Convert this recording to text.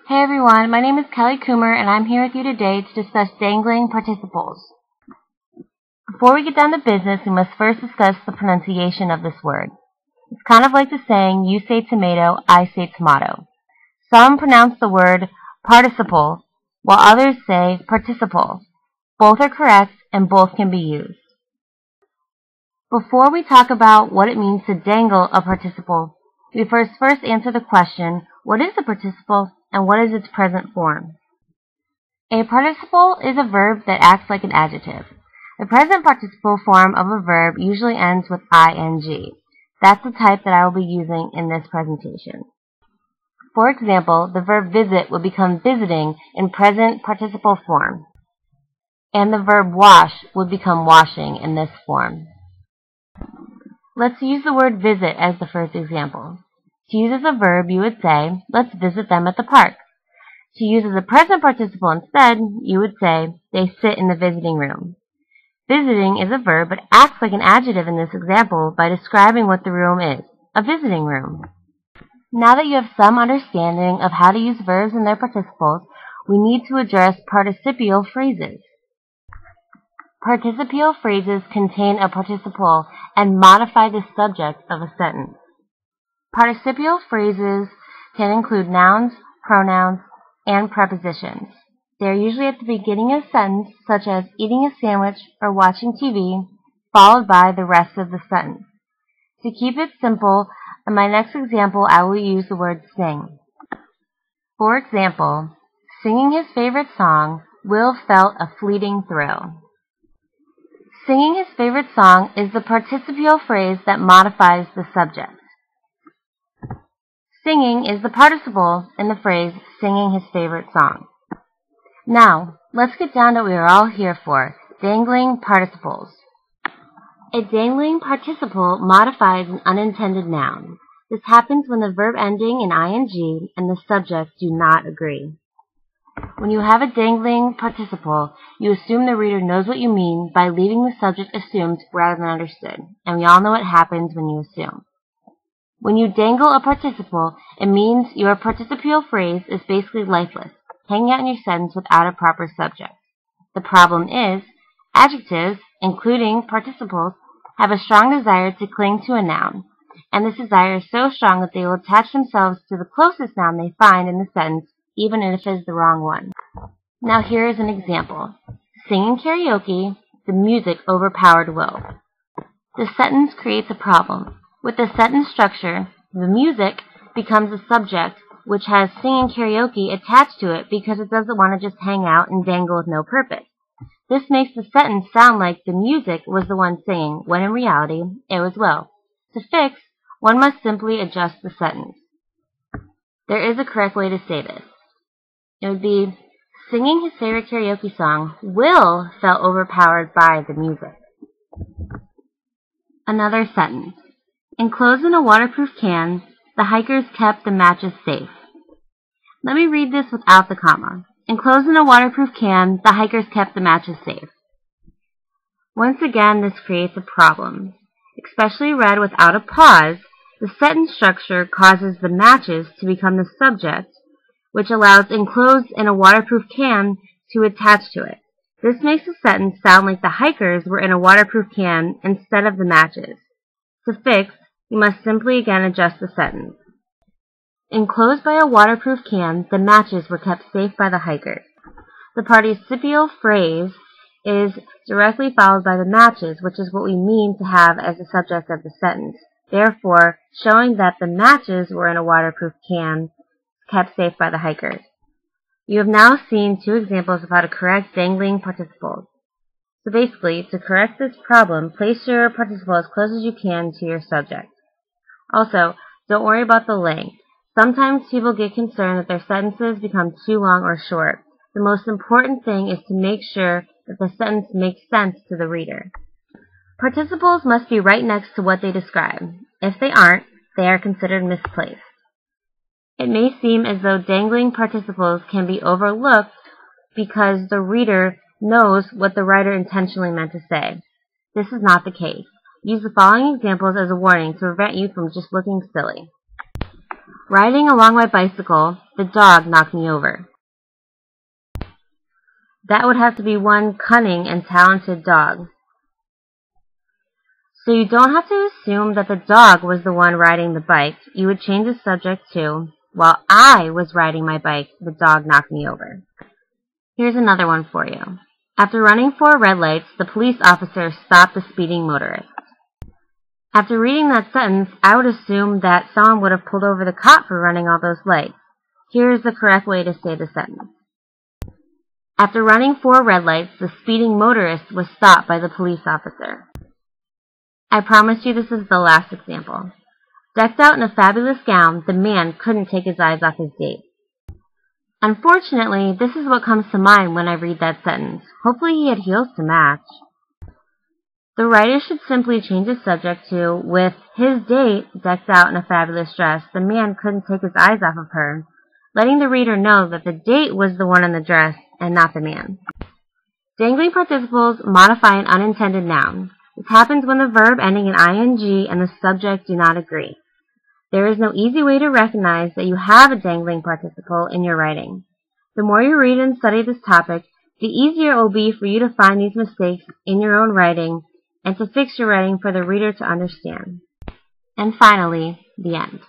Hey everyone, my name is Kelly Coomer and I'm here with you today to discuss dangling participles. Before we get down to business, we must first discuss the pronunciation of this word. It's kind of like the saying, you say tomato, I say tomato. Some pronounce the word participle, while others say participle. Both are correct and both can be used. Before we talk about what it means to dangle a participle, we first answer the question, what is a participle and what is its present form? A participle is a verb that acts like an adjective. The present participle form of a verb usually ends with ing. That's the type that I will be using in this presentation. For example, the verb visit would become visiting in present participle form, and the verb wash would become washing in this form. Let's use the word visit as the first example. To use as a verb, you would say, let's visit them at the park. To use as a present participle instead, you would say, they sit in the visiting room. Visiting is a verb but acts like an adjective in this example by describing what the room is, a visiting room. Now that you have some understanding of how to use verbs and their participles, we need to address participial phrases. Participial phrases contain a participle and modify the subject of a sentence. Participial phrases can include nouns, pronouns, and prepositions. They are usually at the beginning of a sentence, such as eating a sandwich or watching TV, followed by the rest of the sentence. To keep it simple, in my next example, I will use the word sing. For example, singing his favorite song, Will felt a fleeting thrill. Singing his favorite song is the participial phrase that modifies the subject. Singing is the participle in the phrase singing his favorite song. Now, let's get down to what we are all here for, dangling participles. A dangling participle modifies an unintended noun. This happens when the verb ending in ing and the subject do not agree. When you have a dangling participle, you assume the reader knows what you mean by leaving the subject assumed rather than understood, and we all know what happens when you assume. When you dangle a participle, it means your participial phrase is basically lifeless, hanging out in your sentence without a proper subject. The problem is, adjectives, including participles, have a strong desire to cling to a noun, and this desire is so strong that they will attach themselves to the closest noun they find in the sentence, even if it is the wrong one. Now here is an example. Singing karaoke, the music overpowered Will. The sentence creates a problem. With the sentence structure, the music becomes a subject which has singing karaoke attached to it because it doesn't want to just hang out and dangle with no purpose. This makes the sentence sound like the music was the one singing, when in reality, it was Will. To fix, one must simply adjust the sentence. There is a correct way to say this. It would be, singing his favorite karaoke song, Will felt overpowered by the music. Another sentence. Enclosed in a waterproof can, the hikers kept the matches safe. Let me read this without the comma. Enclosed in a waterproof can, the hikers kept the matches safe. Once again, this creates a problem. Especially read without a pause, the sentence structure causes the matches to become the subject, which allows enclosed in a waterproof can to attach to it. This makes the sentence sound like the hikers were in a waterproof can instead of the matches. To fix, you must simply again adjust the sentence. Enclosed by a waterproof can, the matches were kept safe by the hikers. The participial phrase is directly followed by the matches, which is what we mean to have as the subject of the sentence. Therefore, showing that the matches were in a waterproof can, kept safe by the hikers. You have now seen two examples of how to correct dangling participles. So basically, to correct this problem, place your participle as close as you can to your subject. Also, don't worry about the length. Sometimes people get concerned that their sentences become too long or short. The most important thing is to make sure that the sentence makes sense to the reader. Participles must be right next to what they describe. If they aren't, they are considered misplaced. It may seem as though dangling participles can be overlooked because the reader knows what the writer intentionally meant to say. This is not the case. Use the following examples as a warning to prevent you from just looking silly. Riding along my bicycle, the dog knocked me over. That would have to be one cunning and talented dog. So you don't have to assume that the dog was the one riding the bike. You would change the subject to, while I was riding my bike, the dog knocked me over. Here's another one for you. After running 4 red lights, the police officer stopped the speeding motorist. After reading that sentence, I would assume that someone would have pulled over the cop for running all those lights. Here's the correct way to say the sentence. After running 4 red lights, the speeding motorist was stopped by the police officer. I promise you this is the last example. Decked out in a fabulous gown, the man couldn't take his eyes off his date. Unfortunately, this is what comes to mind when I read that sentence. Hopefully he had heels to match. The writer should simply change the subject to, with his date decked out in a fabulous dress, the man couldn't take his eyes off of her, letting the reader know that the date was the one in the dress and not the man. Dangling participles modify an unintended noun. This happens when the verb ending in ing and the subject do not agree. There is no easy way to recognize that you have a dangling participle in your writing. The more you read and study this topic, the easier it will be for you to find these mistakes in your own writing and to fix your writing for the reader to understand. And finally, the end.